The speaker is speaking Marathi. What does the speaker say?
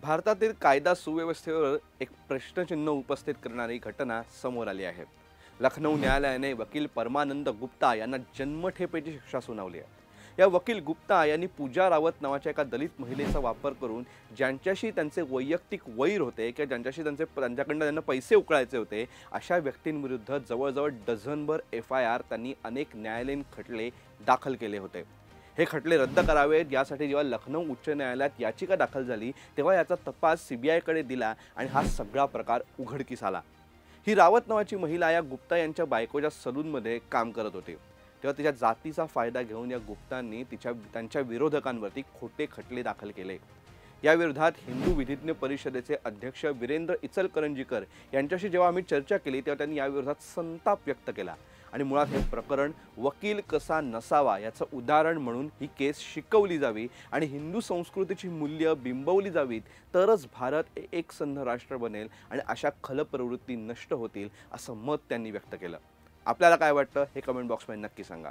भारतातील कायदा सुव्यवस्थेवर एक प्रश्नचिन्ह उपस्थित करणारी घटना समोर आली आहे. लखनौ न्यायालयाने वकील परमानंद गुप्ता यांना जन्मठेपेची शिक्षा सुनावली आहे. या वकील गुप्ता यांनी पूजा रावत नावाच्या एका दलित महिलेचा वापर करून ज्यांच्याशी त्यांचे वैयक्तिक वैर होते किंवा त्यांच्याकडनं त्यांना पैसे उकळायचे होते, अशा व्यक्तींविरुद्ध जवळजवळ डझनभर FIR त्यांनी अनेक न्यायालयीन खटले दाखल केले होते. हे खटले रद्द करावेत यासाठी जेव्हा लखनौ उच्च न्यायालयात याचिका दाखल झाली, तेव्हा याचा तपास CBIकडे दिला आणि हा सगळा प्रकार उघडकीस आला. ही रावत नावाची महिला या गुप्ता यांच्या बायकोच्या सलूनमध्ये काम करत होती. तेव्हा तिच्या जातीचा फायदा घेऊन या गुप्तांनी त्यांच्या विरोधकांवरती खोटे खटले दाखल केले. या विरोधात हिंदू विधिज्ञ परिषदेचे अध्यक्ष वीरेंद्र इचलकरंजीकर यांच्याशी जेव्हा आम्ही चर्चा केली, तेव्हा त्यांनी या विरोधात संताप व्यक्त केला आणि मुळात हे प्रकरण वकील कसा नसावा याचं उदाहरण म्हणून ही केस शिकवली जावी आणि हिंदू संस्कृतीची मूल्य बिंबवली जावीत, तरच भारत एक संघ राष्ट्र बनेल आणि अशा खल प्रवृत्ती नष्ट होतील, असं मत त्यांनी व्यक्त केलं. आपल्याला काय वाटतं हे कमेंट बॉक्समध्ये नक्की सांगा.